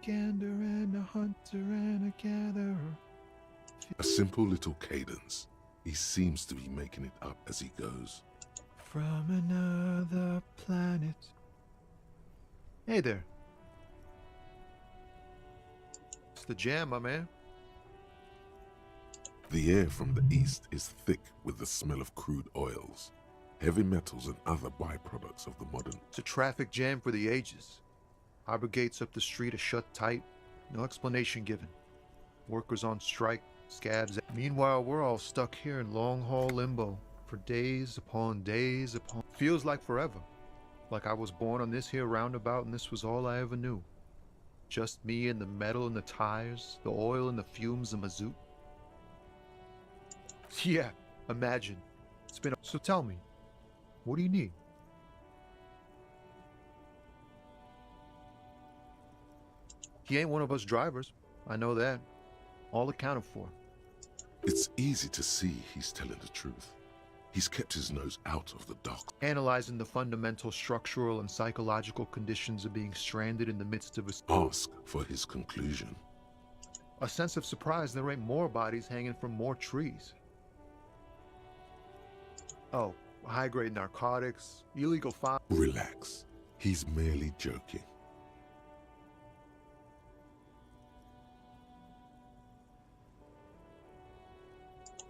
gander and a hunter and a gatherer. A simple little cadence. He seems to be making it up as he goes. From another planet. Hey there. It's the jam, my man. The air from the east is thick with the smell of crude oils, heavy metals and other byproducts of the modern. It's a traffic jam for the ages. Harbor gates up the street are shut tight. No explanation given. Workers on strike, scabs. Meanwhile, we're all stuck here in long-haul limbo for days upon days upon... Feels like forever. Like I was born on this here roundabout and this was all I ever knew. Just me and the metal and the tires, the oil and the fumes of mazout. Yeah, imagine. It's been... So tell me, what do you need? He ain't one of us drivers. I know that. All accounted for. It's easy to see he's telling the truth. He's kept his nose out of the dock. Analyzing the fundamental structural and psychological conditions of being stranded in the midst of a... Ask for his conclusion. A sense of surprise there ain't more bodies hanging from more trees. Oh, high-grade narcotics, illegal fire... Relax. He's merely joking.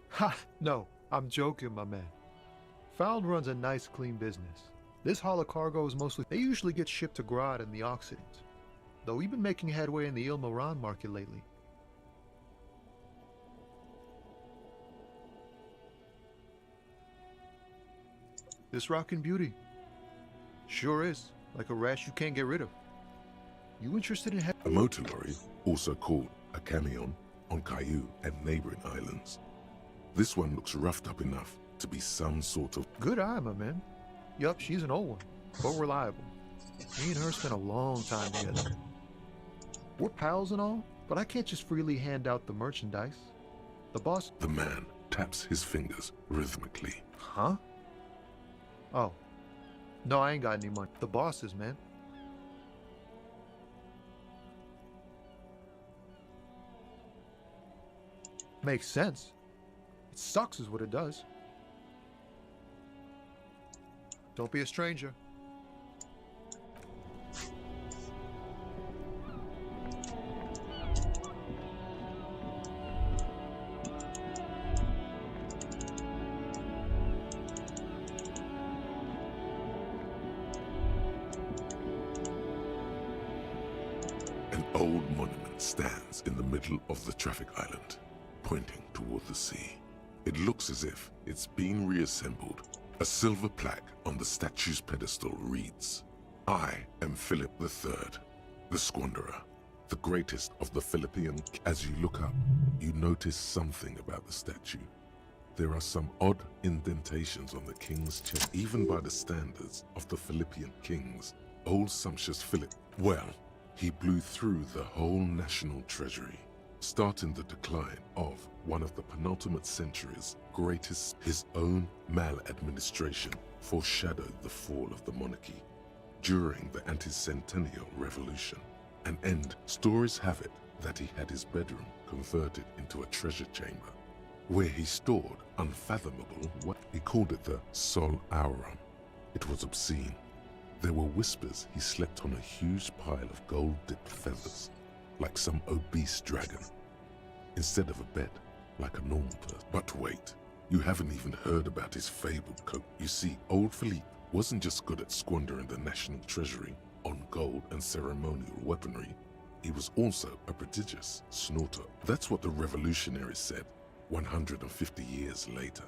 Ha! No, I'm joking, my man. Found runs a nice, clean business. This haul of cargo is mostly... They usually get shipped to Grad and the Occident. Though we've been making headway in the Il-Moran market lately. This rockin' beauty. Sure is. Like a rash you can't get rid of. You interested in... A motor lorry, also called a camion, on Caillou and neighboring islands. This one looks roughed up enough to be some sort of... Good eye, my man. Yup, she's an old one, but reliable. Me and her spent a long time together. We're pals and all, but I can't just freely hand out the merchandise. The boss... The man taps his fingers rhythmically. Huh? Oh. No, I ain't got any money. The boss is, man. Makes sense. It sucks is what it does. Don't be a stranger. An old monument stands in the middle of the traffic island, pointing toward the sea. It looks as if it's been reassembled. A silver plaque on the statue's pedestal reads, "I am Philip III, the Squanderer, the greatest of the Philippian." As you look up, you notice something about the statue. There are some odd indentations on the king's chest, even by the standards of the Philippian kings. Old sumptuous Philip, well, he blew through the whole national treasury. starting the decline of one of the penultimate century's greatest. His own maladministration foreshadowed the fall of the monarchy during the anti-centennial revolution. An end. Stories have it that he had his bedroom converted into a treasure chamber, where he stored unfathomable what he called it the Sol Aurum. It was obscene. There were whispers he slept on a huge pile of gold-dipped feathers, like some obese dragon, instead of a bed, like a normal person. But wait, you haven't even heard about his fabled coat. You see, old Philippe wasn't just good at squandering the national treasury on gold and ceremonial weaponry, he was also a prodigious snorter. That's what the revolutionaries said 150 years later.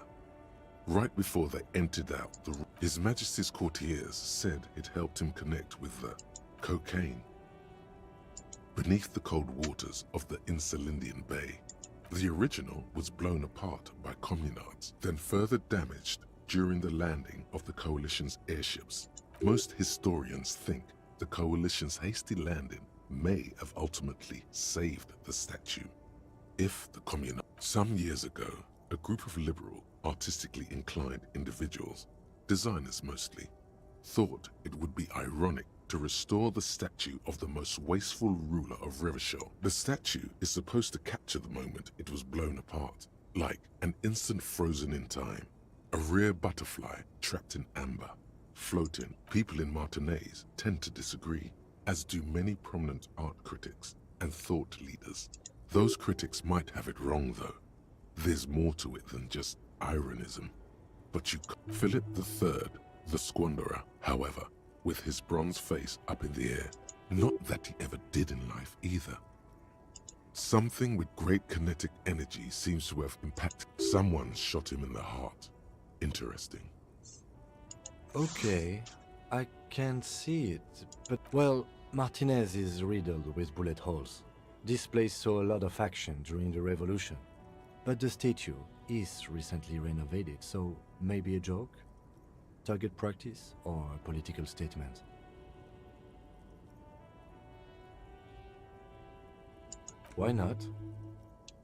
Right before they emptied out His Majesty's courtiers said it helped him connect with the cocaine beneath the cold waters of the Insulindian Bay. The original was blown apart by communards, then further damaged during the landing of the coalition's airships. Most historians think the coalition's hasty landing may have ultimately saved the statue. If the communards... Some years ago, a group of liberal, artistically inclined individuals, designers mostly, thought it would be ironic to restore the statue of the most wasteful ruler of Revachol. The statue is supposed to capture the moment it was blown apart, like an instant frozen in time, a rare butterfly trapped in amber, floating. People in Martinaise tend to disagree, as do many prominent art critics and thought leaders. Those critics might have it wrong though. There's more to it than just ironism. But you... Philip III, the squanderer, however, with his bronze face up in the air, not that he ever did in life either. Something with great kinetic energy seems to have impacted. Someone shot him in the heart. Interesting. Okay, I can see it, but well, Martinez is riddled with bullet holes. This place saw a lot of action during the revolution, but the statue is recently renovated, so maybe a joke? Target practice or a political statement? Why not?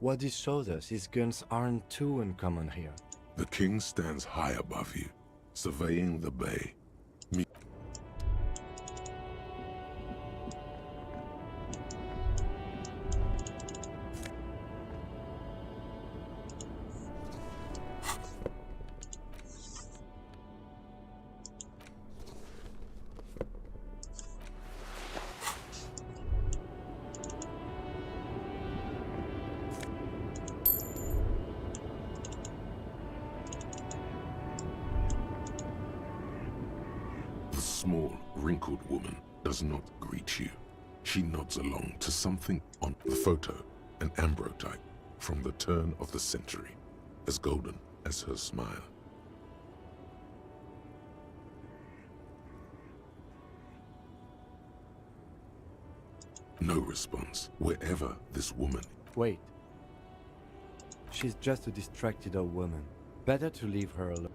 What this shows us is guns aren't too uncommon here. The king stands high above you, surveying the bay. The small, wrinkled woman does not greet you. She nods along to something on the photo, an ambrotype from the turn of the century, as golden as her smile. No response, wherever this woman... Wait. She's just a distracted old woman. Better to leave her alone.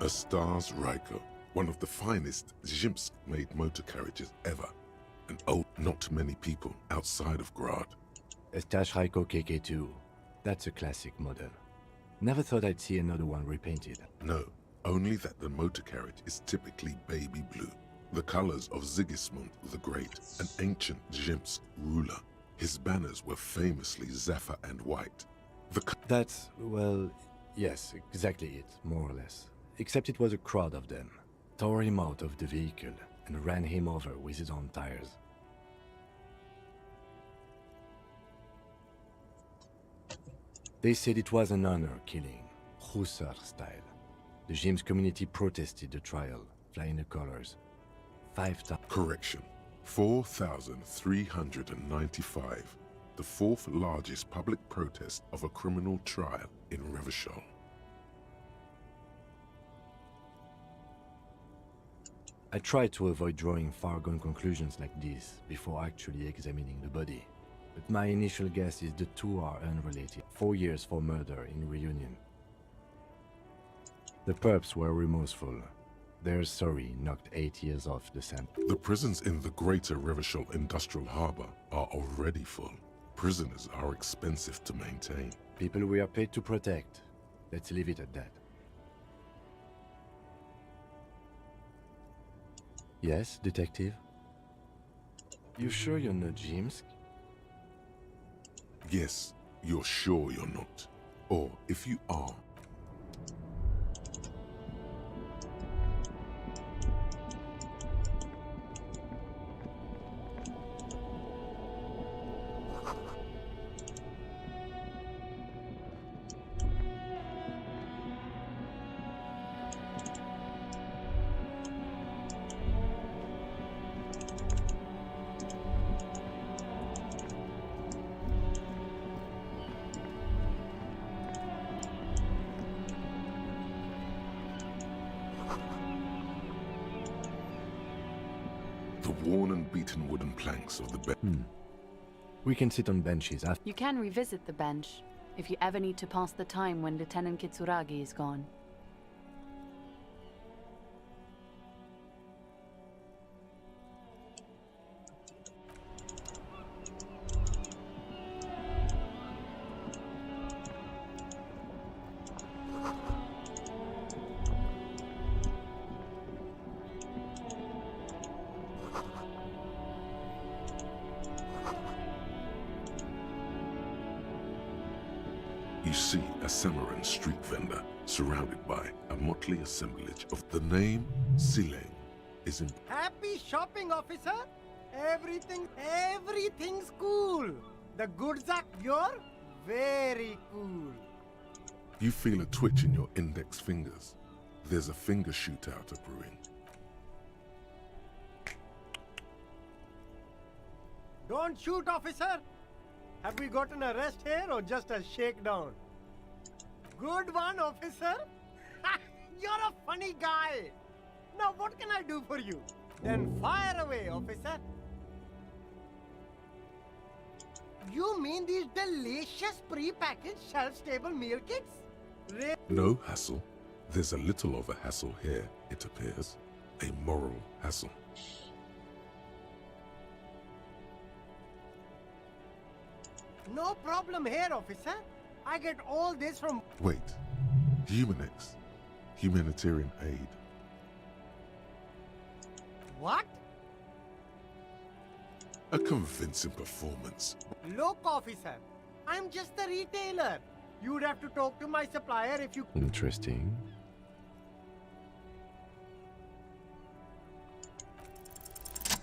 A Stars Riker, one of the finest Zhimsk-made motor carriages ever, and oh, not many people outside of Grad. A Stash Raiko k.2. That's a classic model. Never thought I'd see another one repainted. No, only that the motor carriage is typically baby blue, the colors of Sigismund the Great, an ancient Zhimsk ruler. His banners were famously zephyr and white. That's, well, yes, exactly it, more or less. Except it was a crowd of them. Tore him out of the vehicle and ran him over with his own tires. They said it was an honor killing, Hussar style. The James community protested the trial, flying the colors. 5,000. Correction. 4,395. The fourth largest public protest of a criminal trial in Revachol. I try to avoid drawing far-gone conclusions like this before actually examining the body. But my initial guess is the two are unrelated. 4 years for murder in Reunion. The perps were remorseful. Their sorry knocked 8 years off the sentence. The prisons in the greater Revachol industrial harbor are already full. Prisoners are expensive to maintain. People we are paid to protect. Let's leave it at that. Yes, detective? You sure you're not James? Yes, you're sure you're not. Or if you are, the worn and beaten wooden planks of the bed. We can sit on benches after. You can revisit the bench if you ever need to pass the time when Lieutenant Kitsuragi is gone. You see a Samarran street vendor surrounded by a motley assemblage of the name Sileng is in. Happy shopping, officer. Everything's cool. The goods are pure, very cool. You feel a twitch in your index fingers. There's a finger shootout brewing. Don't shoot, officer. Have we got an arrest here or just a shakedown? Good one, officer. You're a funny guy. Now what can I do for you? Then fire away, officer. You mean these delicious pre-packaged shelf-stable meal kits? No hassle. There's a little of a hassle here, it appears. A moral hassle. No problem here, officer. I get all this from... Wait. Humanex. Humanitarian aid. What? A convincing performance. Look, officer. I'm just a retailer. You'd have to talk to my supplier if you... Interesting.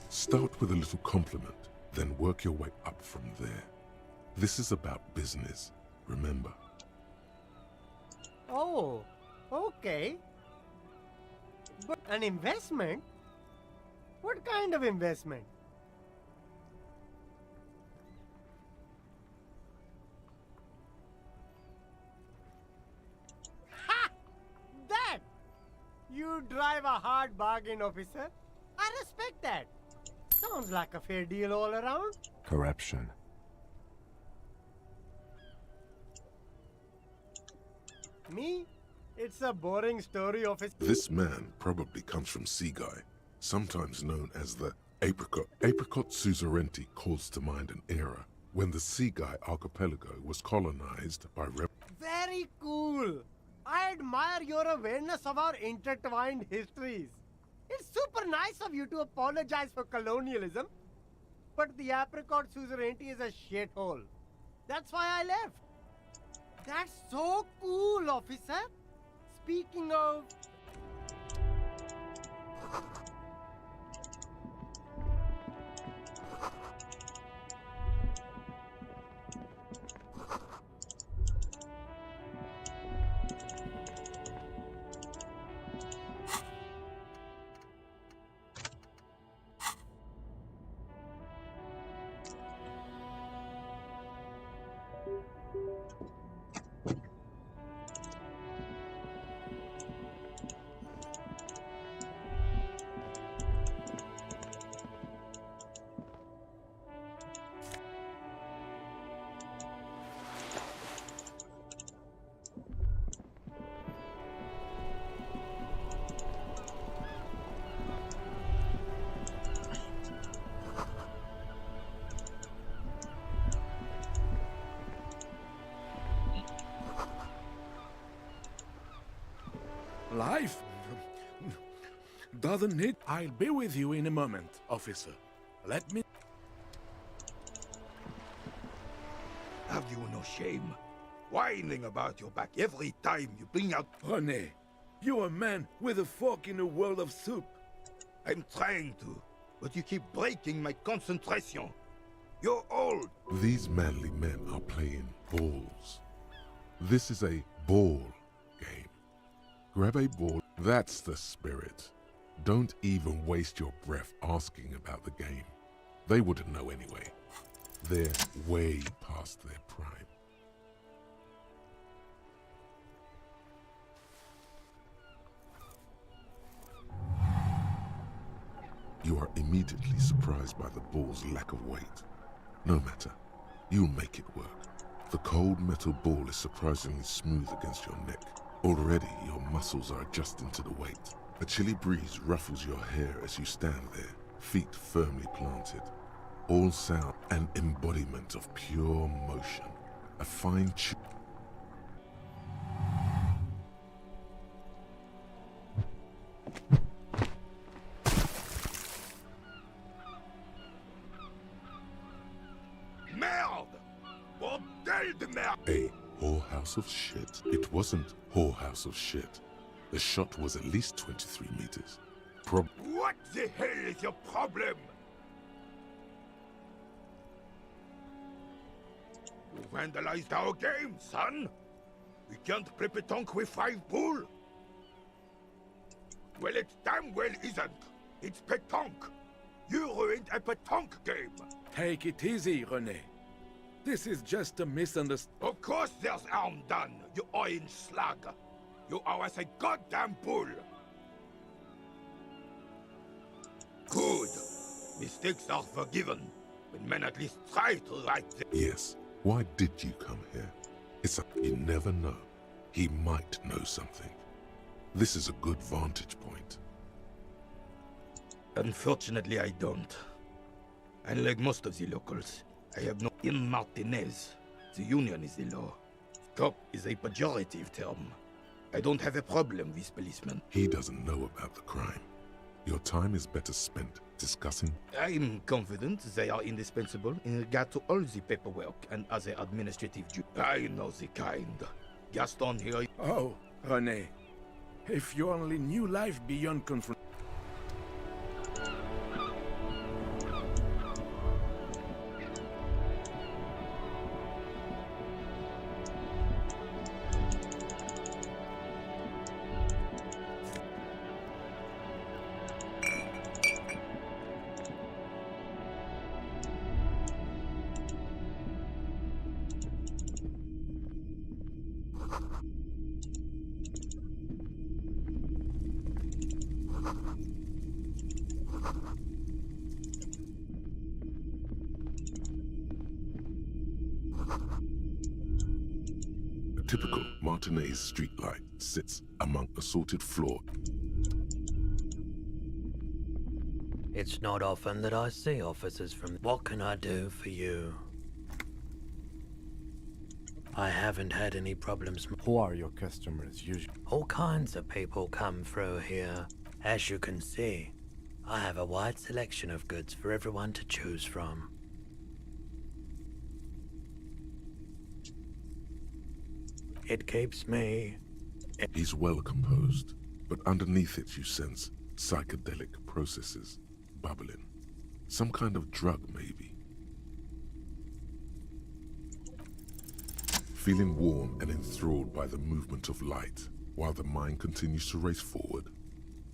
Start with a little compliment, then work your way up from there. This is about business, remember. Oh, okay. But an investment? What kind of investment? Ha! That! You drive a hard bargain, officer. I respect that. Sounds like a fair deal all around. Corruption. Me? It's a boring story, officer. This man probably comes from Seaguy, sometimes known as the Apricot. Apricot suzerainty calls to mind an era when the Seaguy archipelago was colonized by Very cool. I admire your awareness of our intertwined histories. It's super nice of you to apologize for colonialism. But the Apricot suzerainty is a shithole. That's why I left. That's so cool, officer. Speaking of... doesn't need... I'll be with you in a moment, officer. Let me... Have you no shame? Whining about your back every time you bring out... René, you're a man with a fork in a world of soup. I'm trying to, but you keep breaking my concentration. You're old. These manly men are playing balls. This is a ball game. Grab a ball. That's the spirit. Don't even waste your breath asking about the game. They wouldn't know anyway. They're way past their prime. You are immediately surprised by the ball's lack of weight. No matter, you'll make it work. The cold metal ball is surprisingly smooth against your neck. Already, your muscles are adjusting to the weight. A chilly breeze ruffles your hair as you stand there, feet firmly planted. All sound an embodiment of pure motion. A fine tune. Merde! Bordel de merde! A whorehouse of shit. It wasn't whorehouse of shit. The shot was at least 23 meters. What the hell is your problem? You vandalized our game, son! We can't play pétanque with 5 bull! Well, it damn well isn't! It's pétanque! You ruined a pétanque game! Take it easy, René. This is just a misunderstanding. Of course there's harm done, you orange slug! You owe us a goddamn bull! Good! Mistakes are forgiven, when men at least try to right them. Yes. Why did you come here? It's a... You never know. He might know something. This is a good vantage point. Unfortunately, I don't. Unlike most of the locals, I have no... In Martinez, the union is the law. Cop is a pejorative term. I don't have a problem with policemen. He doesn't know about the crime. Your time is better spent discussing... I'm confident they are indispensable in regard to all the paperwork and other administrative duties. I know the kind. Gaston here... Oh, René. If you only knew life beyond confrontation. A typical Martinez streetlight sits among assorted floor. It's not often that I see officers from... What can I do for you? I haven't had any problems. Who are your customers usually? All kinds of people come through here. As you can see, I have a wide selection of goods for everyone to choose from. It keeps me... He's well composed, but underneath it you sense psychedelic processes bubbling. Some kind of drug, maybe. Feeling warm and enthralled by the movement of light, while the mind continues to race forward.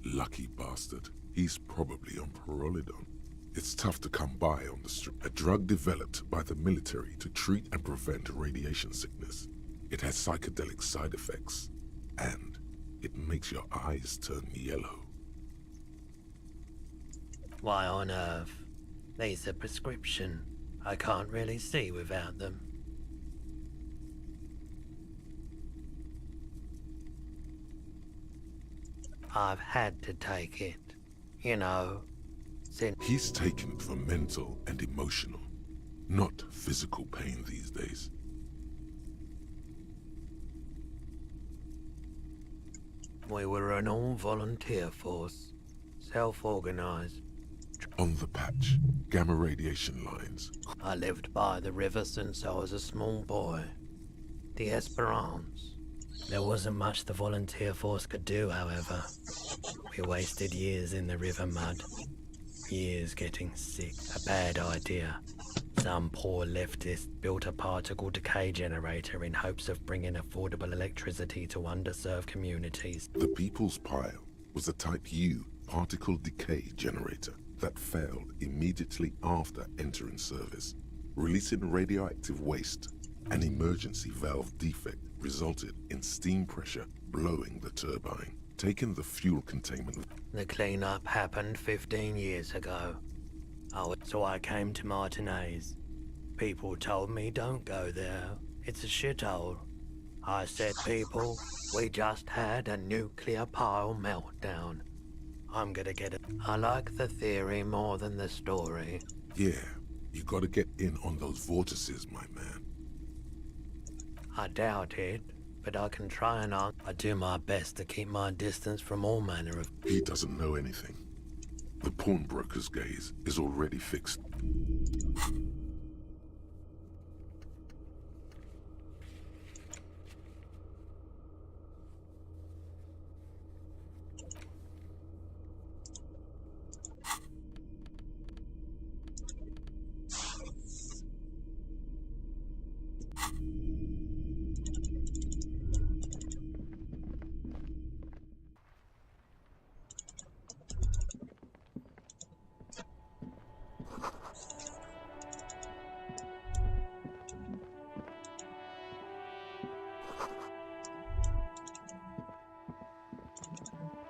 Lucky bastard. He's probably on Parolidon. It's tough to come by on the street. A drug developed by the military to treat and prevent radiation sickness. It has psychedelic side effects, and it makes your eyes turn yellow. Why on earth? These are prescription. I can't really see without them. I've had to take it, you know, since... He's taken it for mental and emotional, not physical pain these days. We were an all-volunteer force. self-organized. On the patch, gamma radiation lines. I lived by the river since I was a small boy. The Esperance. There wasn't much the volunteer force could do, however. We wasted years in the river mud. Years getting sick. A bad idea. Some poor leftist built a particle decay generator in hopes of bringing affordable electricity to underserved communities. The People's Pile was a Type U particle decay generator that failed immediately after entering service, releasing radioactive waste. An emergency valve defect resulted in steam pressure blowing the turbine, taking the fuel containment. The cleanup happened 15 years ago. So I came to Martinez. People told me don't go there. It's a shithole. I said, people, we just had a nuclear pile meltdown. I'm gonna get it. I like the theory more than the story. Yeah, you gotta get in on those vortices, my man. I doubt it, but I can try and I do my best to keep my distance from all manner of... He doesn't know anything. The pawnbroker's gaze is already fixed.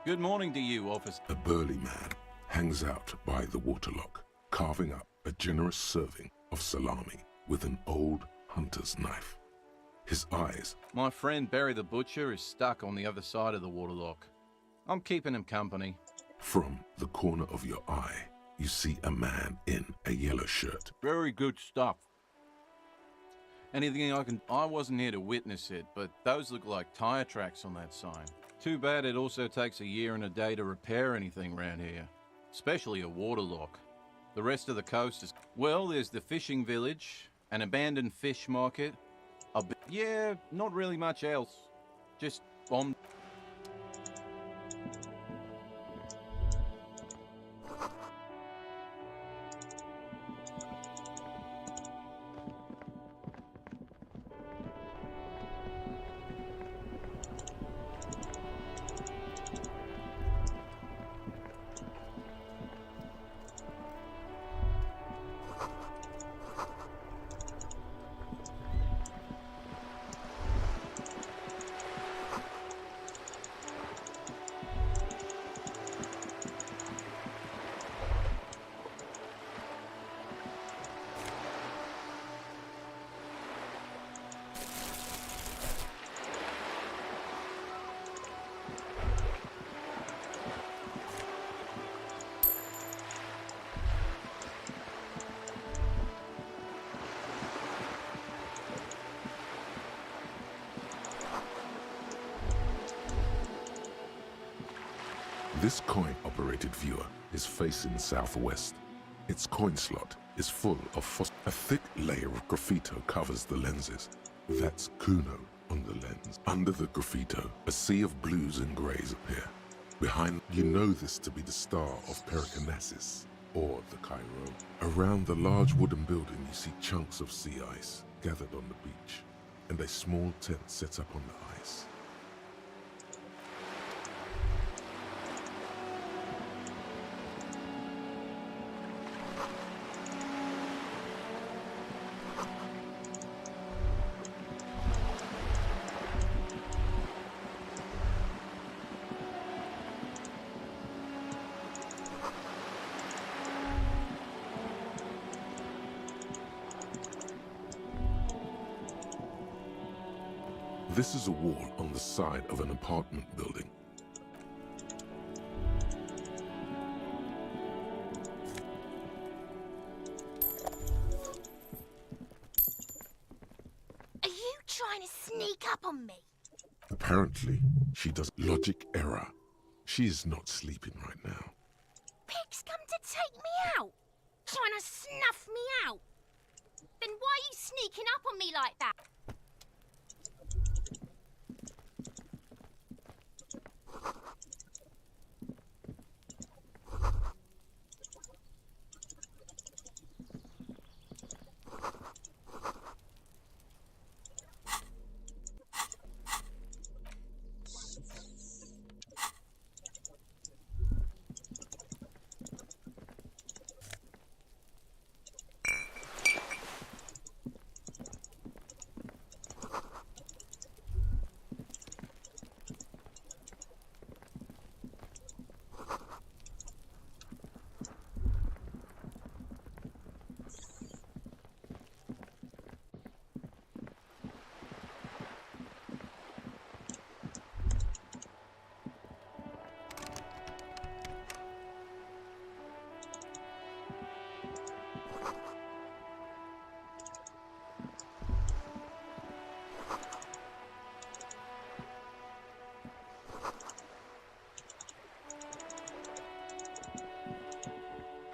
Good morning to you, officer. A burly man hangs out by the waterlock, carving up a generous serving of salami with an old hunter's knife. His eyes... My friend Barry the Butcher is stuck on the other side of the waterlock. I'm keeping him company. From the corner of your eye, you see a man in a yellow shirt. Very good stuff. Anything I can... I wasn't here to witness it, but those look like tire tracks on that sign. Too bad it also takes a year and a day to repair anything around here, especially a waterlock. The rest of the coast is... Well, there's the fishing village, an abandoned fish market, yeah, not really much else. Just on... This coin-operated viewer is facing southwest. Its coin slot is full of a thick layer of graffito covers the lenses. That's Kuno on the lens. Under the graffito, a sea of blues and greys appear. Behind, you know this to be the star of Periconesus, or the Cairo. Around the large wooden building, you see chunks of sea ice gathered on the beach, and a small tent set up on the ice. This is a wall on the side of an apartment building. Are you trying to sneak up on me? Apparently, she does logic error. She is not sleeping right now. pigs come to take me out? Trying to snuff me out? Then why are you sneaking up on me like that?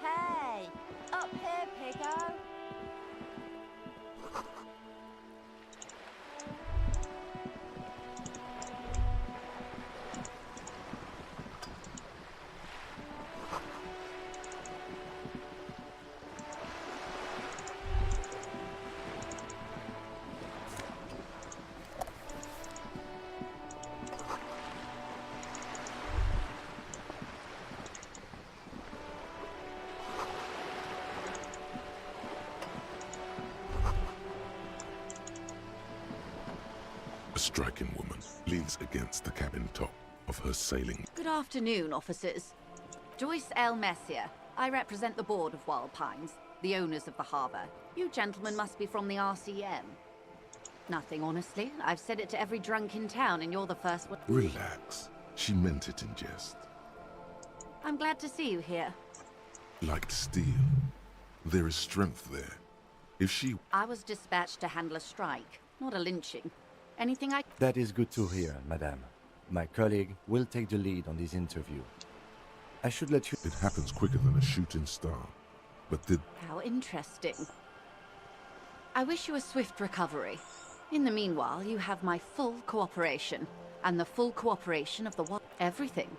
Hey, up here, Piggo. A striking woman leans against the cabin top of her sailing. Good afternoon, officers. Joyce L. Messier. I represent the board of Wild Pines, the owners of the harbour. You gentlemen must be from the RCM. Nothing, honestly. I've said it to every drunk in town, and you're the first one. Relax. She meant it in jest. I'm glad to see you here. Like steel. There is strength there. If she... I was dispatched to handle a strike, not a lynching. Anything I... That is good to hear, madame. My colleague will take the lead on this interview. I should let you... It happens quicker than a shooting star. But did... How interesting. I wish you a swift recovery. In the meanwhile, you have my full cooperation. And the full cooperation of the... Everything.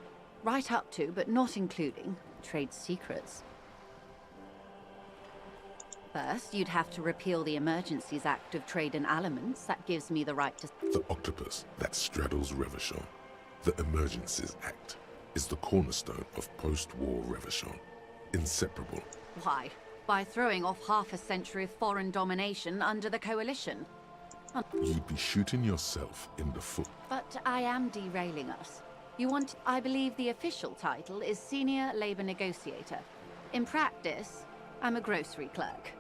Right up to, but not including, trade secrets. First, you'd have to repeal the Emergencies Act of Trade in Aliments. That gives me the right to... The octopus that straddles Revachon, the Emergencies Act, is the cornerstone of post-war Revachon. Inseparable. Why? By throwing off half a century of foreign domination under the coalition. You'd be shooting yourself in the foot. But I am derailing us. You want... I believe the official title is Senior Labor Negotiator. In practice, I'm a grocery clerk.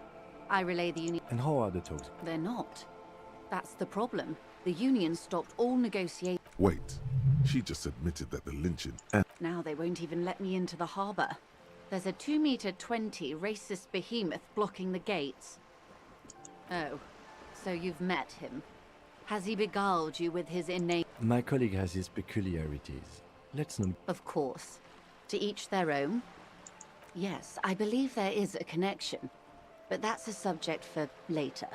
I relay the union... And how are the talks? They're not. That's the problem. The union stopped all negotiations. Wait. She just admitted that the lynching and... Now they won't even let me into the harbour. There's a 2-meter-20 racist behemoth blocking the gates. Oh, so you've met him. Has he beguiled you with his innate... My colleague has his peculiarities. Let's not... Of course. To each their own. Yes, I believe there is a connection. But that's a subject for later.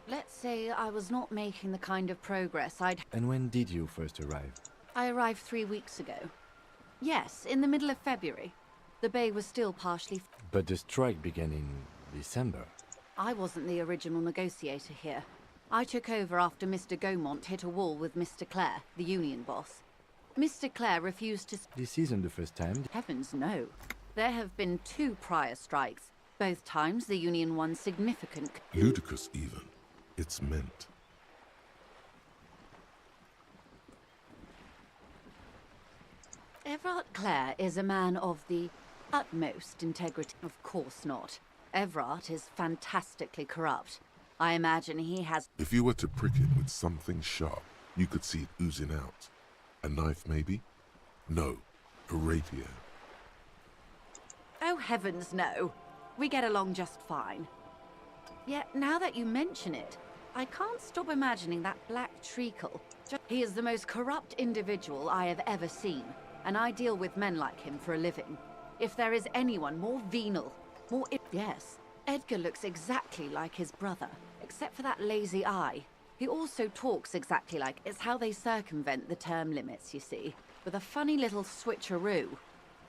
Let's say I was not making the kind of progress I'd... And when did you first arrive? I arrived 3 weeks ago. Yes, in the middle of February. The bay was still partially... But the strike began in December. I wasn't the original negotiator here. I took over after Mr. Gaumont hit a wall with Mr. Clare, the union boss. Mr. Clare refused to... This isn't the first time. Heavens, no. There have been 2 prior strikes. Both times the union won significant... Ludicrous even. It's meant. Everard Clare is a man of the utmost integrity. Of course not. Everard is fantastically corrupt. I imagine he has... If you were to prick it with something sharp, you could see it oozing out. A knife, maybe? No, a rapier. Oh, heavens, no. We get along just fine. Yet, now that you mention it, I can't stop imagining that black treacle. He is the most corrupt individual I have ever seen, and I deal with men like him for a living. If there is anyone more venal, yes, Edgar looks exactly like his brother, except for that lazy eye. He also talks exactly like... It's how they circumvent the term limits, you see, with a funny little switcheroo.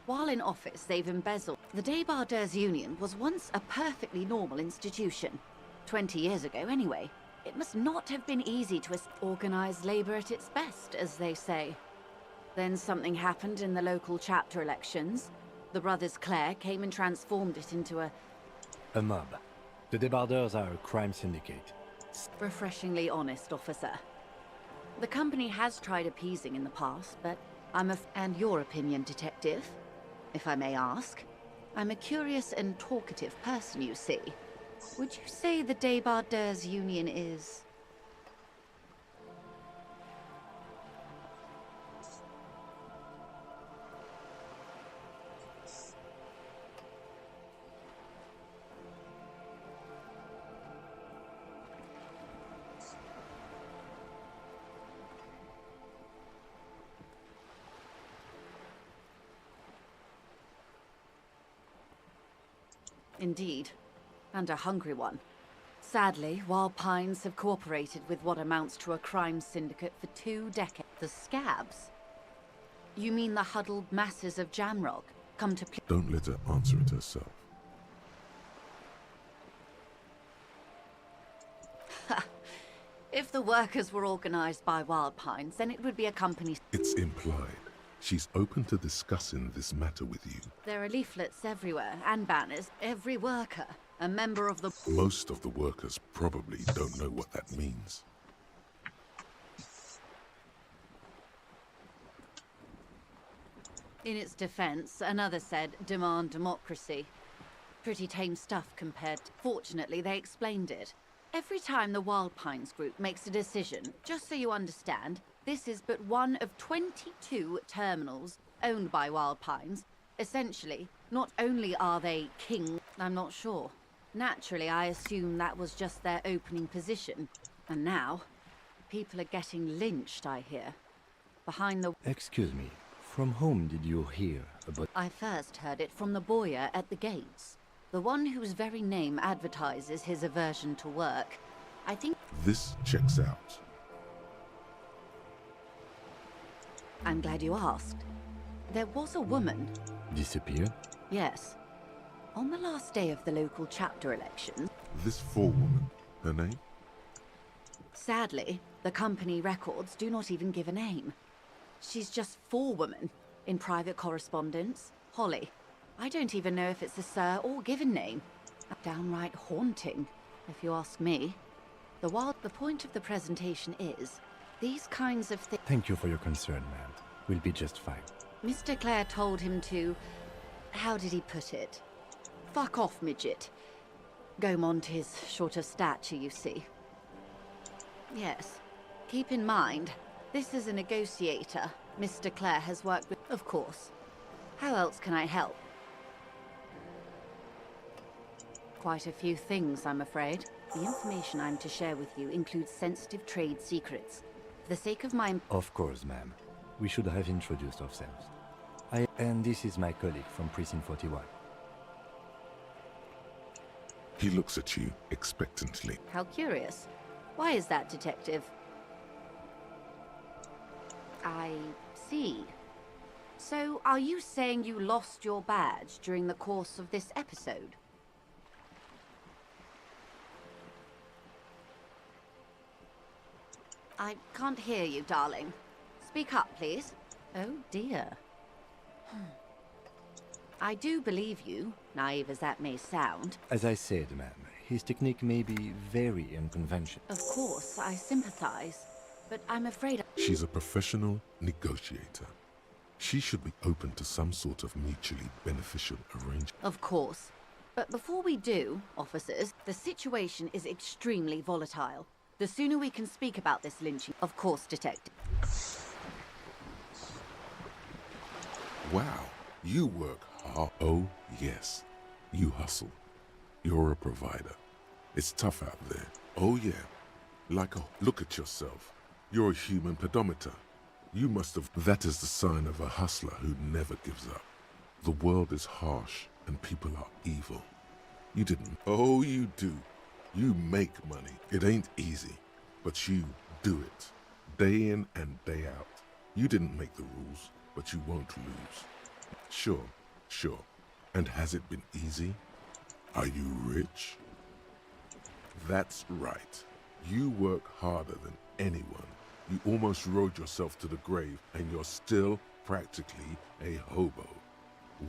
While in office, they've embezzled. The Débardeurs Union was once a perfectly normal institution. 20 years ago, anyway. It must not have been easy to organize labor at its best, as they say. Then something happened in the local chapter elections. The brothers Clare came and transformed it into a mob. The Débardeurs are a crime syndicate. Refreshingly honest, officer. The company has tried appeasing in the past, but and your opinion, detective, if I may ask. I'm a curious and talkative person, you see. Would you say the Débardeurs Union is... Indeed, and a hungry one. Sadly, Wild Pines have cooperated with what amounts to a crime syndicate for 2 decades. The scabs? You mean the huddled masses of Jamrock come to play? Don't let her answer it herself. If the workers were organized by Wild Pines, then it would be a company... It's implied. She's open to discussing this matter with you. There are leaflets everywhere, and banners. Every worker, a member of the... Most of the workers probably don't know what that means. In its defense, another said, demand democracy. Pretty tame stuff compared to... Fortunately, they explained it. Every time the Wild Pines group makes a decision, just so you understand, this is but one of 22 terminals owned by Wild Pines. Essentially, not only are they king, I'm not sure. Naturally, I assume that was just their opening position. And now, people are getting lynched, I hear. Behind the... Excuse me, from whom did you hear about... I first heard it from the boyer at the gates. The one whose very name advertises his aversion to work. I think... This checks out. I'm glad you asked. There was a woman... Disappeared? Yes. On the last day of the local chapter elections... This forewoman, her name? Sadly, the company records do not even give a name. She's just forewoman in private correspondence. Holly. I don't even know if it's a sir or given name. Downright haunting, if you ask me. The point of the presentation is, these kinds of things... Thank you for your concern, ma'am. We'll be just fine. Mr. Clare told him to... How did he put it? Fuck off, midget. Gaumont is short of stature, you see. Yes. Keep in mind, this is a negotiator Mr. Clare has worked with... Of course. How else can I help? Quite a few things, I'm afraid. The information I'm to share with you includes sensitive trade secrets. For the sake of my... Of course, ma'am. We should have introduced ourselves. And this is my colleague from Precinct 41. He looks at you expectantly. How curious. Why is that, detective? I see. So, are you saying you lost your badge during the course of this episode? I can't hear you, darling. Speak up, please. Oh, dear. I do believe you, naive as that may sound. As I said, ma'am, his technique may be very unconventional. Of course, I sympathize, but I'm afraid... She's a professional negotiator. She should be open to some sort of mutually beneficial arrangement. Of course. But before we do, officers, the situation is extremely volatile. The sooner we can speak about this lynching... Of course, detective. Wow, you work hard. Oh, yes. You hustle. You're a provider. It's tough out there. Oh, yeah. Look at yourself. You're a human pedometer. You must have... That is the sign of a hustler who never gives up. The world is harsh and people are evil. You didn't. Oh, you do. You make money. It ain't easy, but you do it. Day in and day out. You didn't make the rules, but you won't lose. Sure. And has it been easy? Are you rich? That's right. You work harder than anyone. You almost rode yourself to the grave, and you're still practically a hobo.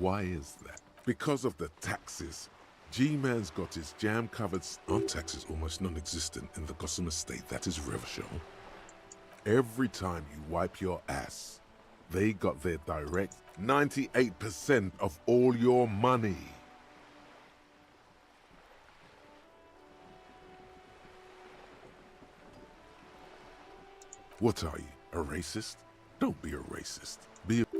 Why is that? Because of the taxes. G-Man's got his jam covered. Aren't taxes almost non-existent in the Gotham estate? That is revolutionary. Every time you wipe your ass, they got their direct 98% of all your money. What are you, a racist? Don't be a racist.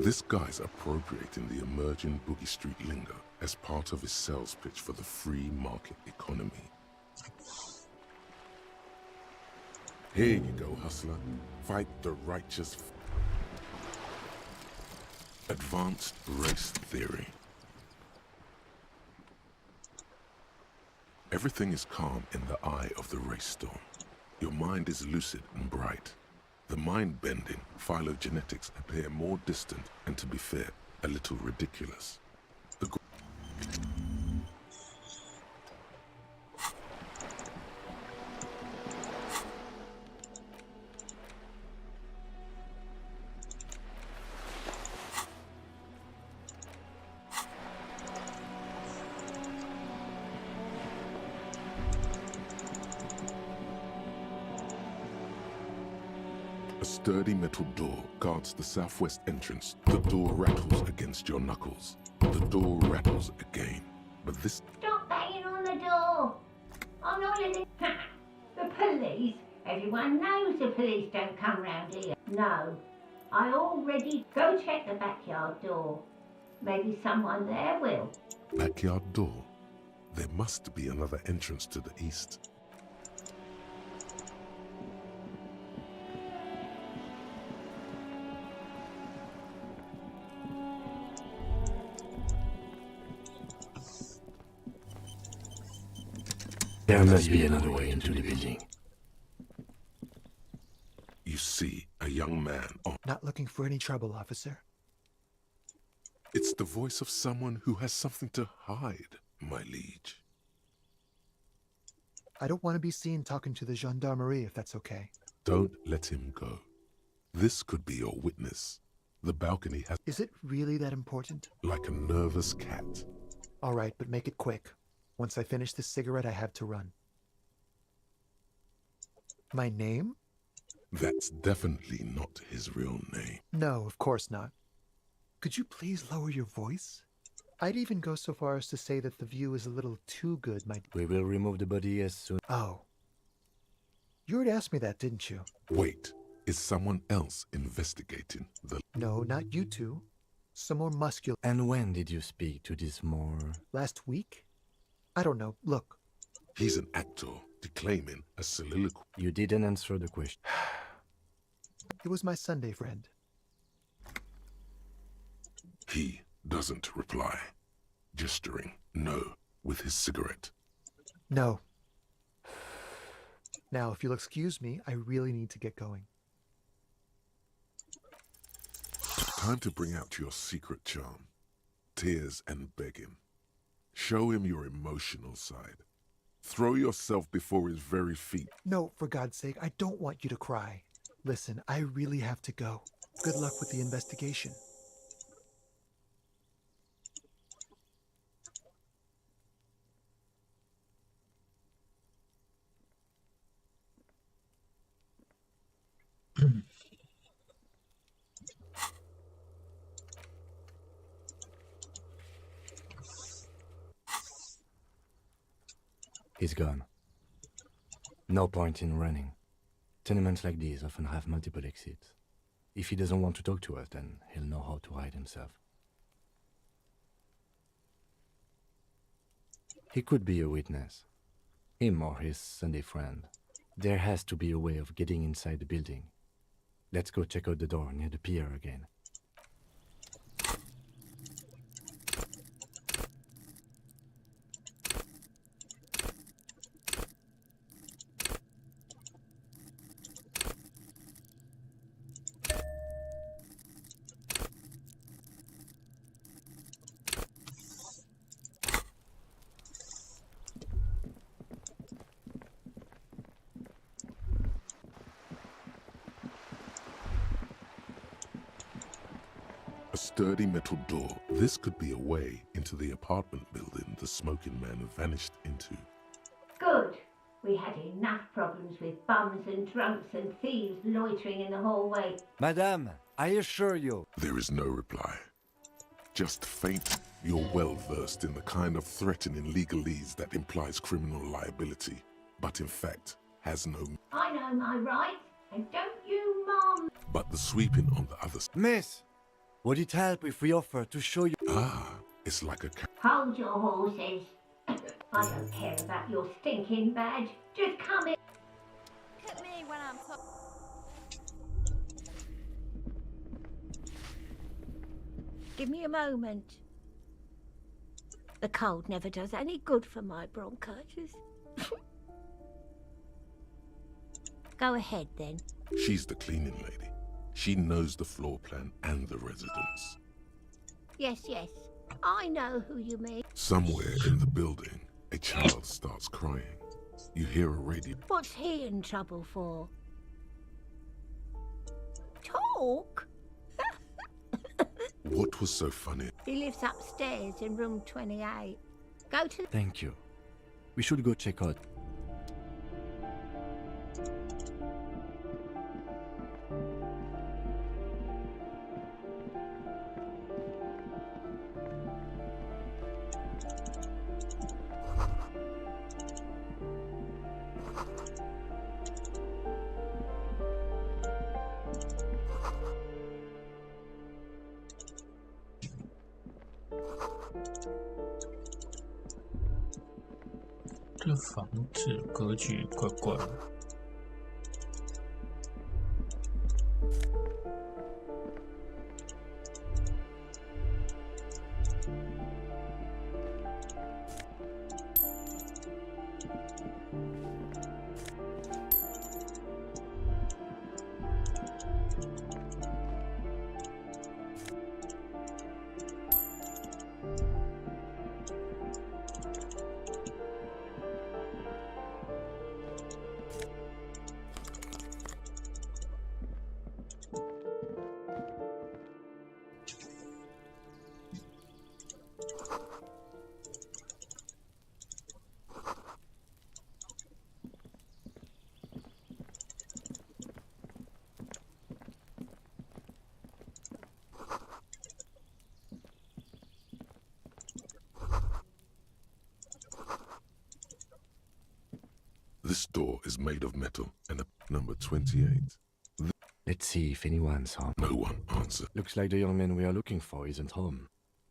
This guy's appropriating the emerging Boogie Street lingo as part of his sales pitch for the free market economy. Here you go, hustler. Fight the righteous. Advanced race theory. Everything is calm in the eye of the race storm. Your mind is lucid and bright. The mind-bending phylogenetics appear more distant and, to be fair, a little ridiculous. A sturdy metal door guards the southwest entrance. The door rattles against your knuckles. The door rattles again. But this... Stop banging on the door! I'm not letting... The police? Everyone knows the police don't come round here. No. I already... Go check the backyard door. Maybe someone there will. Backyard door? There must be another entrance to the east. There must be another way into the building. You see a young man on... Not looking for any trouble, officer. It's the voice of someone who has something to hide, my liege. I don't want to be seen talking to the gendarmerie, if that's okay. Don't let him go. This could be your witness. The balcony has... Is it really that important? Like a nervous cat. All right, but make it quick. Once I finish this cigarette, I have to run. My name? That's definitely not his real name. No, of course not. Could you please lower your voice? I'd even go so far as to say that the view is a little too good, my... We will remove the body as soon... Oh. You already asked me that, didn't you? Wait, is someone else investigating the... No, not you two. Some more muscular... And when did you speak to this more... Last week? I don't know. Look. He's an actor, declaiming a soliloquy. You didn't answer the question. It was my Sunday friend. He doesn't reply, gesturing no with his cigarette. No. Now, if you'll excuse me, I really need to get going. Time to bring out your secret charm. Tears and begging. Show him your emotional side. Throw yourself before his very feet. No, for God's sake, I don't want you to cry. Listen, I really have to go. Good luck with the investigation. He's gone. No point in running. Tenements like these often have multiple exits. If he doesn't want to talk to us, then he'll know how to hide himself. He could be a witness. Him or his Sunday friend. There has to be a way of getting inside the building. Let's go check out the door near the pier again. sturdy metal door. This could be a way into the apartment building the smoking man vanished into. Good. We had enough problems with bums and drunks and thieves loitering in the hallway. Madame, I assure you. There is no reply. Just faint. You're well versed in the kind of threatening legalese that implies criminal liability, but in fact has no. I know my rights, and don't you, Mom? But the sweeping on the other side. Miss, would it help if we offer to show you? Ah, it's like a. Hold your horses. I don't care about your stinking badge. Just come in. Look at me when I'm Give me a moment. The cold never does any good for my bronchitis. Go ahead, then. She's the cleaning lady. She knows the floor plan and the residence. Yes, yes. I know who you mean. Somewhere in the building, a child starts crying. You hear a radio. What's he in trouble for? Talk? What was so funny? He lives upstairs in room 28. Go to... Thank you. We should go check out.这房子格局怪怪的。This door is made of metal and a number 28. Let's see if anyone's home. No one answered. Looks like the young man we are looking for isn't home.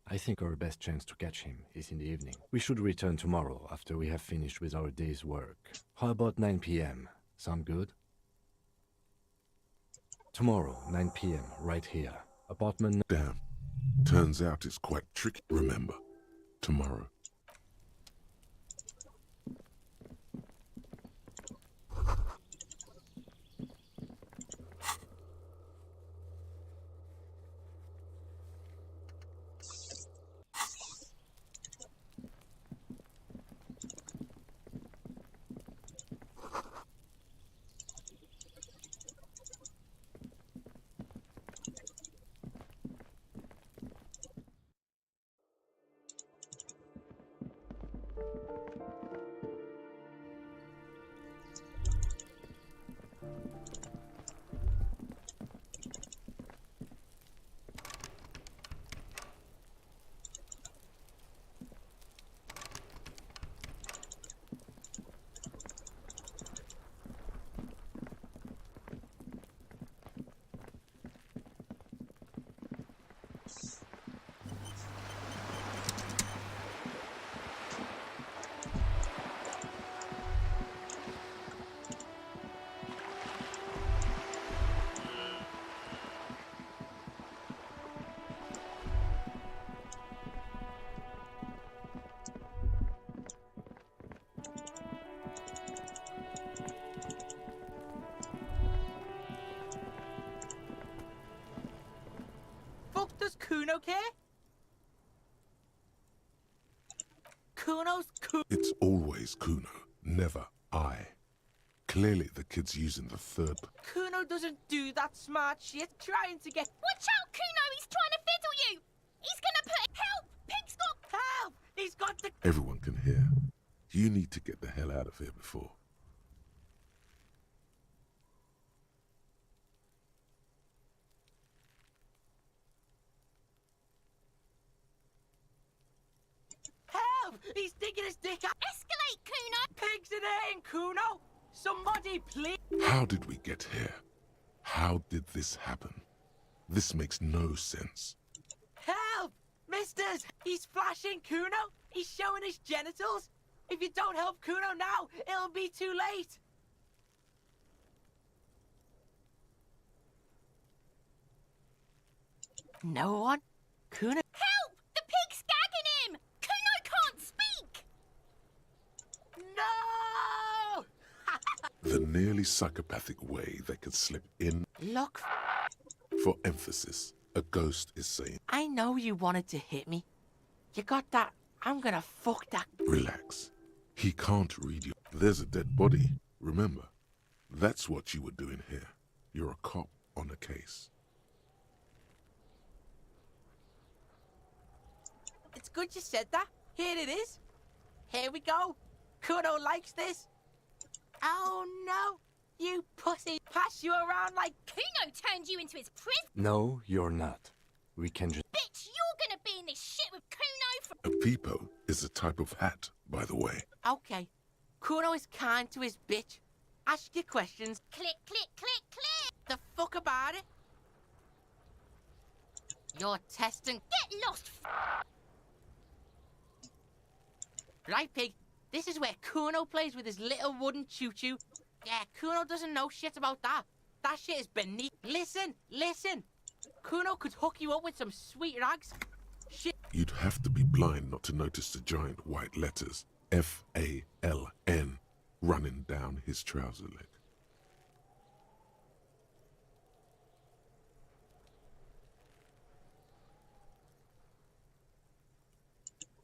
I think our best chance to catch him is in the evening. We should return tomorrow after we have finished with our day's work. How about 9 p.m.? Sound good? Tomorrow, 9 p.m., right here. Apartment... Damn. Turns out it's quite tricky. Remember, tomorrow. Does Kuno care? Kuno's Kuno. It's always Kuno, never I. Clearly the kid's using the third. Kuno doesn't do that smart shit, trying to get... Watch out, Kuno! He's trying to fiddle you! Everyone can hear. You need to get the hell out of here before. Help! He's digging his dick out. Escalate, Kuno! Pigs in here, Kuno! Somebody, please! How did we get here? How did this happen? This makes no sense. Help! Misters! He's flashing Kuno! He's showing his genitals! If you don't help Kuno now, it'll be too late! No one? Kuno? Help! The pig's gagging him! Kuno can't speak! No! The nearly psychopathic way they could slip in. Look, For emphasis, a ghost is saying, I know you wanted to hit me. You got that? I'm gonna fuck that. relax. He can't read you. There's a dead body. Remember, that's what you were doing here. You're a cop on a case. It's good you said that. Here it is. Here we go. Kuno likes this. Oh no, you pussy. Pass you around like... Kuno turned you into his prison. No, you're not. We can just... Bitch, you're gonna be in this shit with Kuno for... A peepo is a type of hat, by the way. Okay. Kuno is kind to his bitch. Ask your questions. Click, click, click, click. The fuck about it? You're testing... Get lost. Right, pig? This is where Kuno plays with his little wooden choo-choo. Yeah, Kuno doesn't know shit about that. That shit is beneath... Listen, listen. Kuno could hook you up with some sweet rags. Shit. You'd have to be blind not to notice the giant white letters F-A-L-N running down his trouser leg.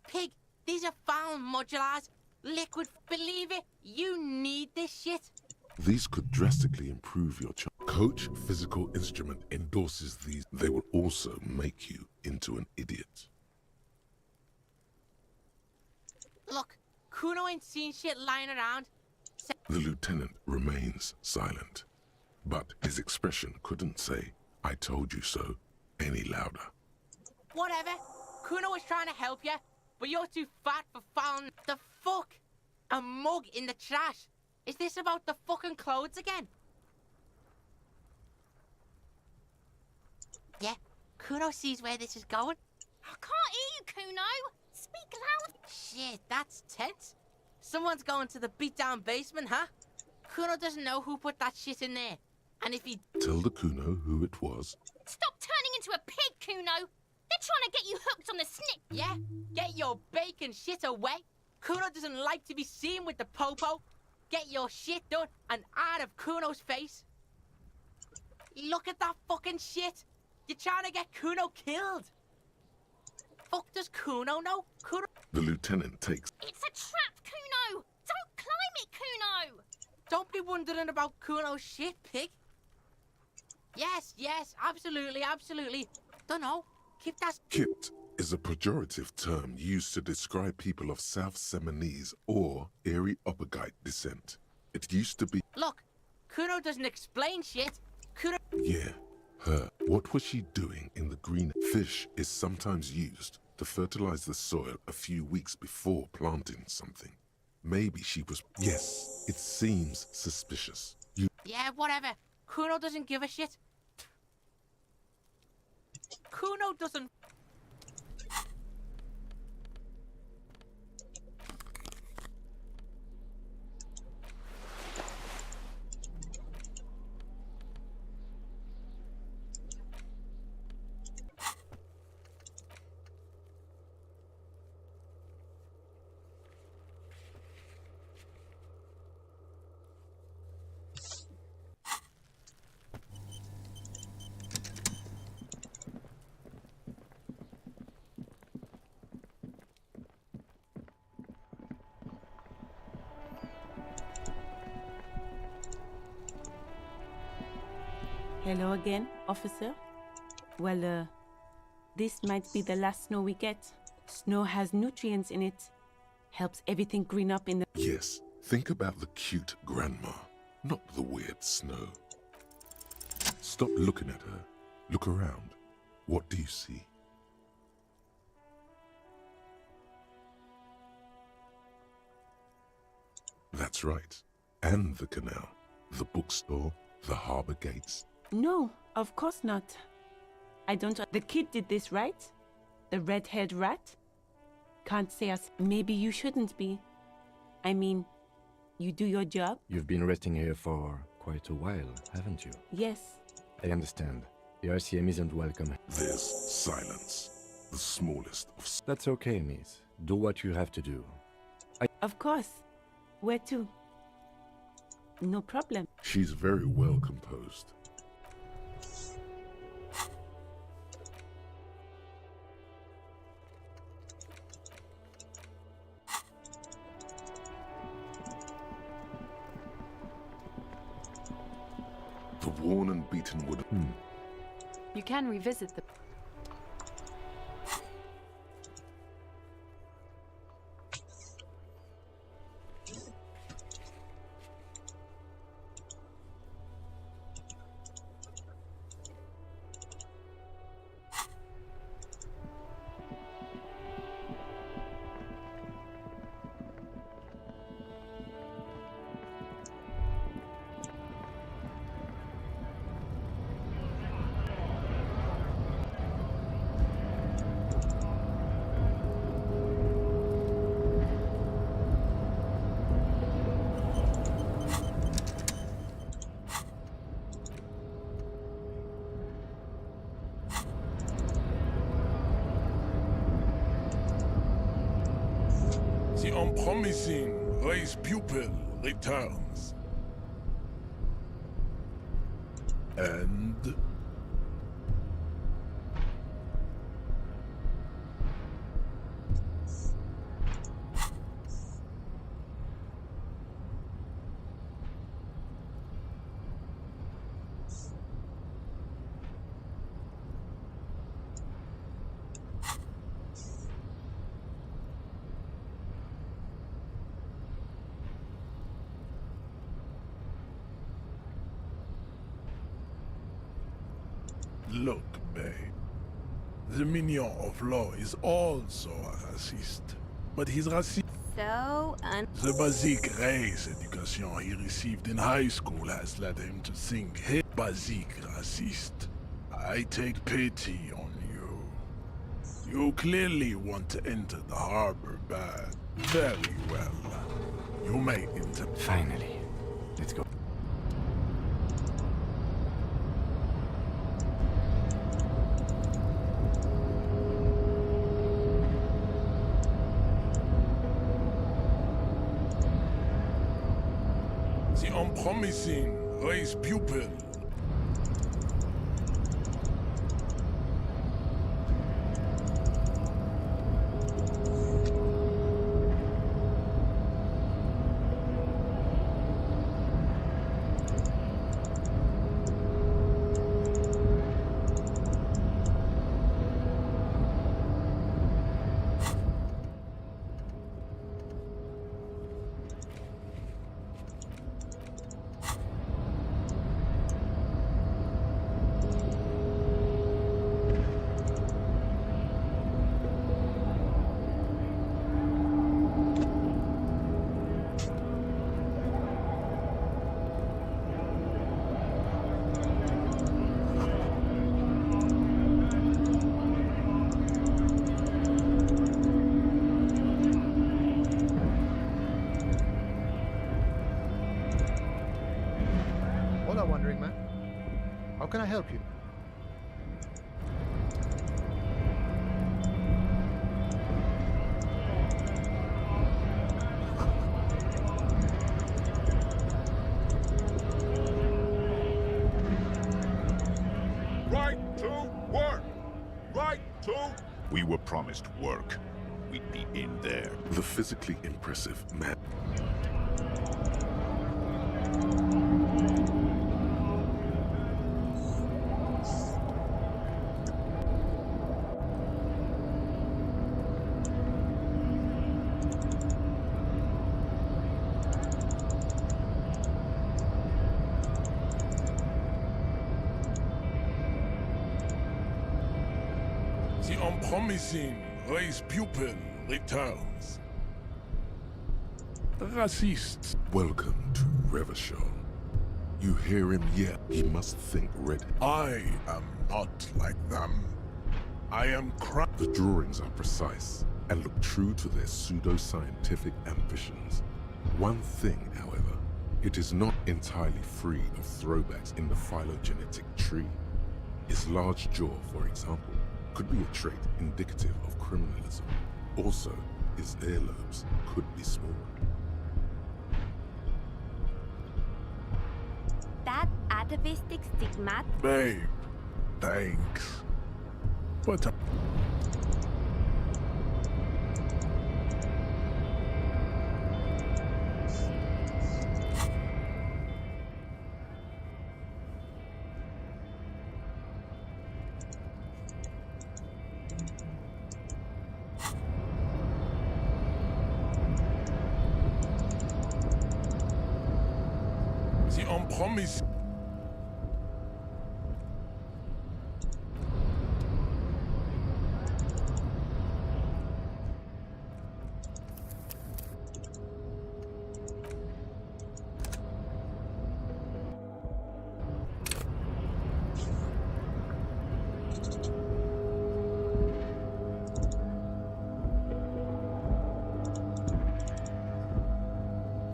Pig, these are found modulars. Liquid, believe it, you need this shit. These could drastically improve your Coach Physical Instrument endorses these. They will also make you into an idiot. Look, Kuno ain't seen shit lying around. The lieutenant remains silent, but his expression couldn't say, I told you so, any louder. Whatever. Kuno was trying to help you, but you're too fat for found. The fuck? A mug in the trash. Is this about the fucking clothes again? Yeah, Kuno sees where this is going. I can't hear you, Kuno. Speak loud. Shit, that's tense. Someone's going to the beat-down basement, huh? Kuno doesn't know who put that shit in there. And if he... Tell the Kuno who it was. Stop turning into a pig, Kuno. They're trying to get you hooked on the snip. Yeah, get your bacon shit away. Kuno doesn't like to be seen with the popo. Get your shit done and out of Kuno's face. Look at that fucking shit. You're trying to get Kuno killed. Fuck does Kuno know? Kuno... The lieutenant takes... It's a trap, Kuno. Don't climb it, Kuno. Don't be wondering about Kuno's shit, pig. Yes, yes, absolutely, absolutely. Dunno. Keep that... Kit is a pejorative term used to describe people of South Seminese or Erie Uppergite descent. It used to be... Look, Kuno doesn't explain shit. Kuno... Yeah, her. What was she doing in the green? Fish is sometimes used to fertilize the soil a few weeks before planting something. Maybe she was... Yes, it seems suspicious. You... Yeah, whatever. Kuno doesn't give a shit. Kuno doesn't... Hello again, officer. Well, this might be the last snow we get. Snow has nutrients in it. Helps everything green up in the... Yes, think about the cute grandma, not the weird snow. Stop looking at her. Look around. What do you see? That's right. And the canal, the bookstore, the harbor gates. No, of course not. I don't... The kid did this, right? The red-haired rat? Can't say us. Maybe you shouldn't be. I mean, you do your job? You've been resting here for quite a while, haven't you? Yes. I understand. The RCM isn't welcome. There's silence. The smallest of... That's okay, miss. Do what you have to do. Of course. Where to? No problem. She's very well composed. The worn and beaten wood. You can revisit the... The unpromising race pupil returns. And... Look, babe. The minion of law is also a racist. But he's racist. So The basic race education he received in high school has led him to think he's basic racist. I take pity on you. You clearly want to enter the harbor bad. Very well. You may enter. Finally. Let's go. The unpromising race pupil. Hola, Wandering Man. How can I help you? Right to work! Right to... We were promised work. We'd be in there. The physically impressive man. unpromising race pupil returns. Racist. Welcome to Revachol. You hear him yet? He must think red. I am not like them. I am The drawings are precise and look true to their pseudo-scientific ambitions. One thing, however, it is not entirely free of throwbacks in the phylogenetic tree. His large jaw, for example, could be a trait indicative of criminalism. Also, his earlobes could be small. That atavistic stigmat? Babe, thanks. But the unpromising.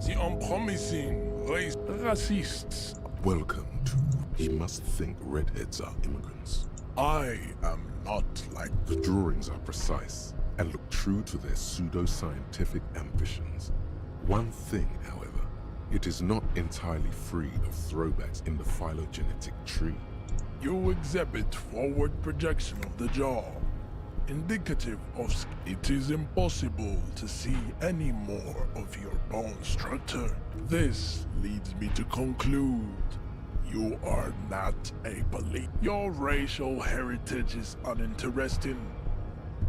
The unpromising race racists. Welcome to... He must think redheads are immigrants. I am not like... The drawings are precise and look true to their pseudo-scientific ambitions. One thing, however, it is not entirely free of throwbacks in the phylogenetic tree. You exhibit forward projection of the jaw, indicative of... It is impossible to see any more of your bone structure. This leads me to conclude you are not a police. Your racial heritage is uninteresting.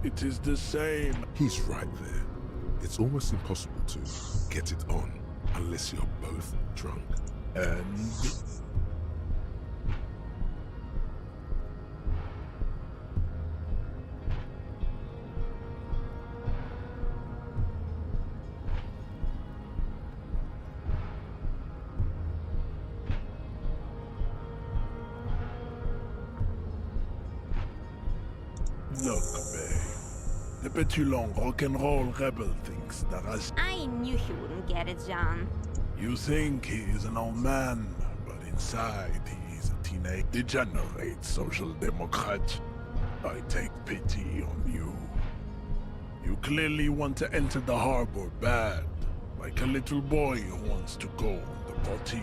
It is the same. He's right there. It's almost impossible to get it on unless you're both drunk. And... Look, babe. The petulant rock'n'roll rebel thinks that I knew he wouldn't get it, John. You think he is an old man, but inside he is a teenage degenerate social democrat. I take pity on you. You clearly want to enter the harbor bad, like a little boy who wants to go on the potty.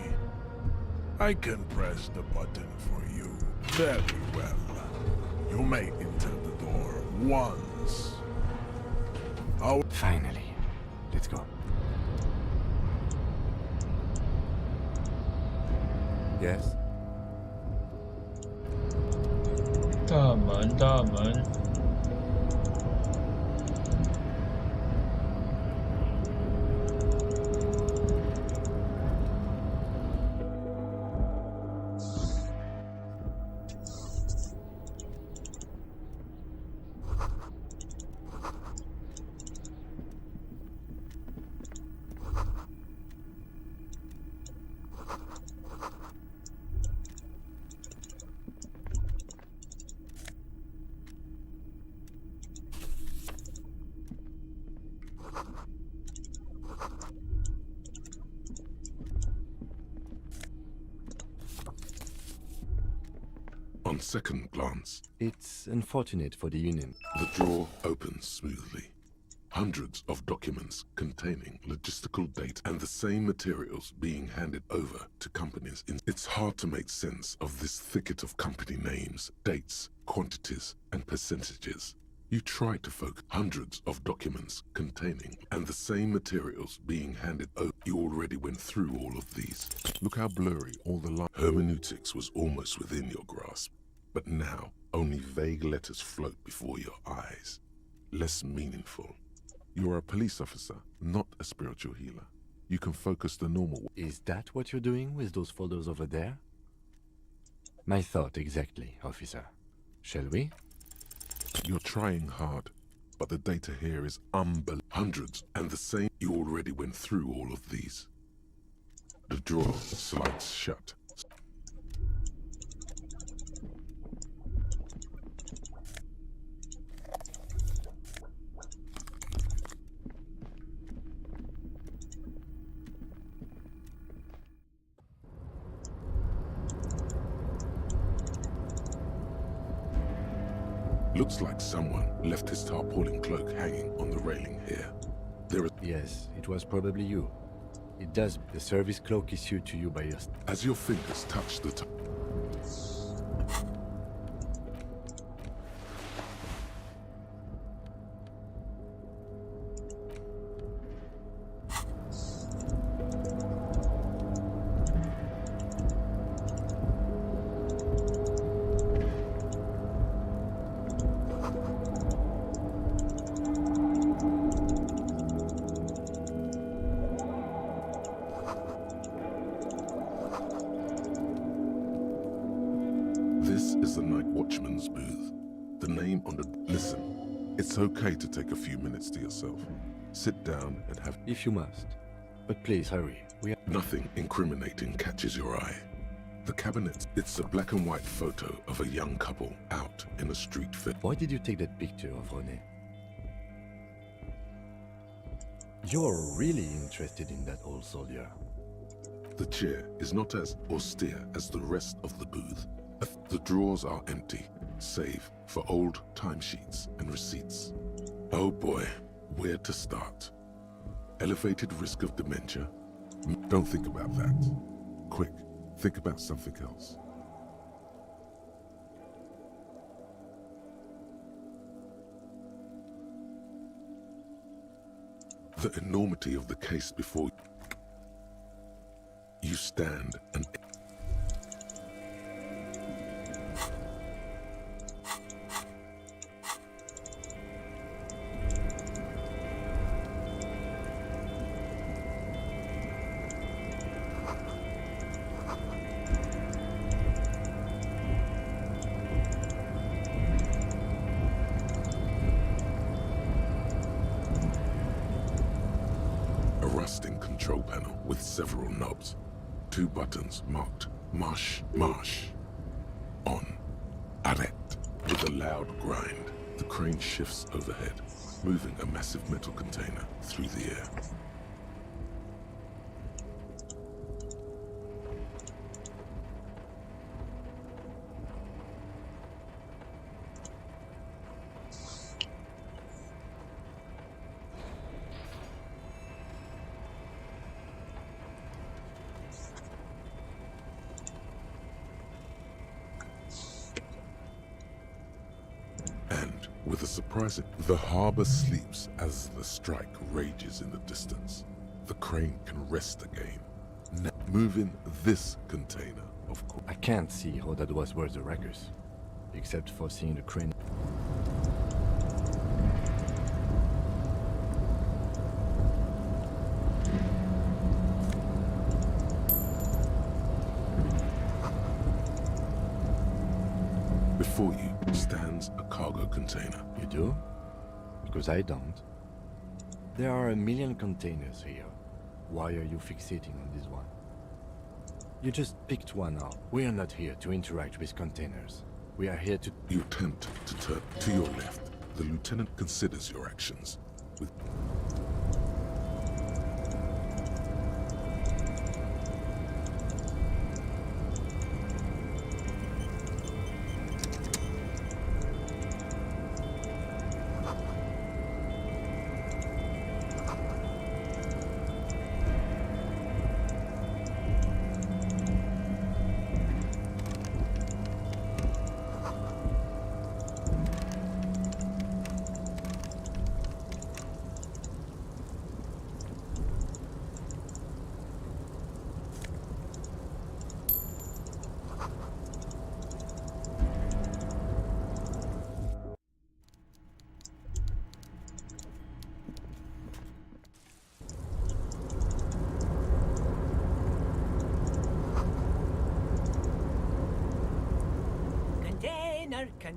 I can press the button for you very well. You may enter the door once. Finally. Let's go. Yes? 大门，大门。On second glance, it's unfortunate for the Union. The drawer opens smoothly. Hundreds of documents containing logistical data and the same materials being handed over to companies. It's hard to make sense of this thicket of company names, dates, quantities, and percentages. You try to focus. Hundreds of documents containing and the same materials being handed over. You already went through all of these. Look how blurry all the lines. Hermeneutics was almost within your grasp, but now only vague letters float before your eyes. Less meaningful. You're a police officer, not a spiritual healer. You can focus the normal way. Is that what you're doing with those photos over there? My thought exactly, officer. Shall we? You're trying hard, but the data here is unbelievable. Hundreds, and the same. You already went through all of these. The drawer slides shut. Looks like someone left his tarpaulin cloak hanging on the railing here. There is... Yes, it was probably you. It does. The service cloak issued to you by your... As your fingers touch the This is the night watchman's booth. The name on the... Listen, it's okay to take a few minutes to yourself. Sit down and have... If you must. But please hurry. Nothing incriminating catches your eye. The cabinet, it's a black and white photo of a young couple out in a street fair. Why did you take that picture of René? You're really interested in that old soldier. The chair is not as austere as the rest of the booth. The drawers are empty, save for old timesheets and receipts. Oh boy, where to start? Elevated risk of dementia? Don't think about that. Quick, think about something else. The enormity of the case before you stand and... rusting control panel with several knobs. 2 buttons marked Marsh, on, Arrête. With a loud grind, the crane shifts overhead, moving a massive metal container through the air. With a surprising... The harbor sleeps as the strike rages in the distance. The crane can rest again. Now, moving this container, of course. I can't see how that was worth the wreckers, except for seeing the crane. Before you stands a cargo container. You do? Because I don't. There are 1 million containers here. Why are you fixating on this one? You just picked one out. We are not here to interact with containers. We are here to... You attempt to turn to your left. The lieutenant considers your actions with...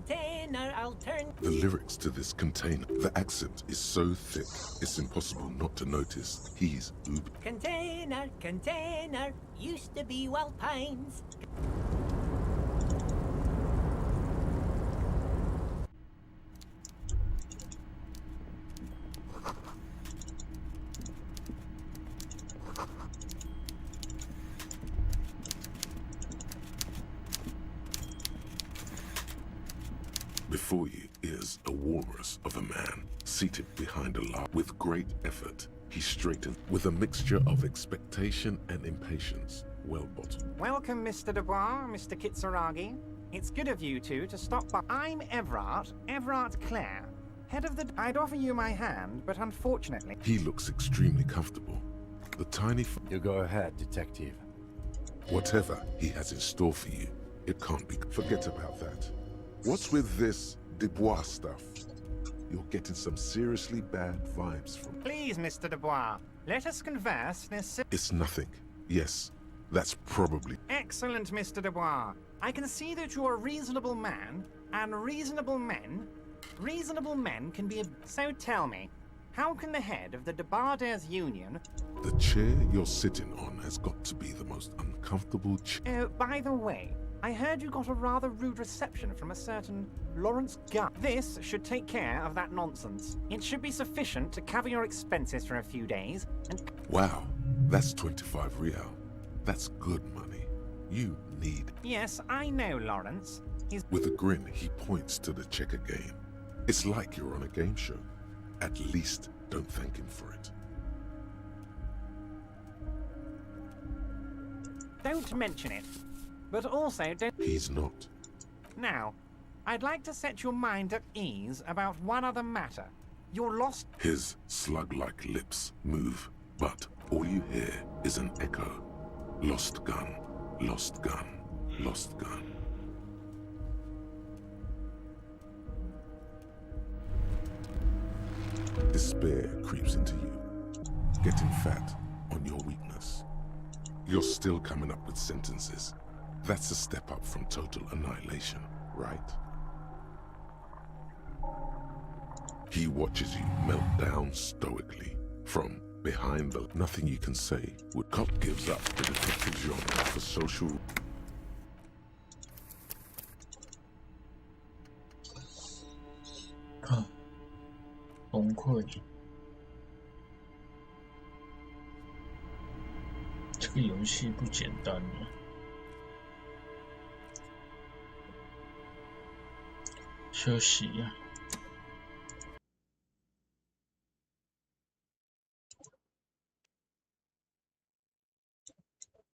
container, I'll turn... The lyrics to this container, the accent is so thick, it's impossible not to notice he's uber. Container, container, used to be Wild Pines. Before you is a walrus of a man, seated behind a log. With great effort, he straightened with a mixture of expectation and impatience, well bottled. Welcome, Mr. Dubois, Mr. Kitsuragi. It's good of you two to stop by. I'm Everard Clare, head of the... I'd offer you my hand, but unfortunately... He looks extremely comfortable. The tiny... You go ahead, detective. Whatever he has in store for you, it can't be... Forget about that. What's with this Dubois stuff? You're getting some seriously bad vibes from... Please, Mr. Dubois, let us converse in a... It's nothing. Yes, that's probably... Excellent, Mr. Dubois. I can see that you're a reasonable man, and reasonable men can be a... So tell me, how can the head of the Debarders Union... The chair you're sitting on has got to be the most uncomfortable chair... Oh, by the way, I heard you got a rather rude reception from a certain Lawrence Gunn. This should take care of that nonsense. It should be sufficient to cover your expenses for a few days, and... Wow, that's 25 real. That's good money. You need... Yes, I know, Lawrence. With a grin, he points to the checker game. It's like you're on a game show. At least don't thank him for it. Don't mention it. But also don't... He's not. Now, I'd like to set your mind at ease about one other matter. You're lost... His slug-like lips move, but all you hear is an echo. Lost gun, lost gun, lost gun. Despair creeps into you, getting fat on your weakness. You're still coming up with sentences. That's a step up from total annihilation, right? He watches you melt down stoically from behind the... Nothing you can say would... Cop gives up the detective genre for social...啊，崩溃！这个游戏不简单啊。休息呀。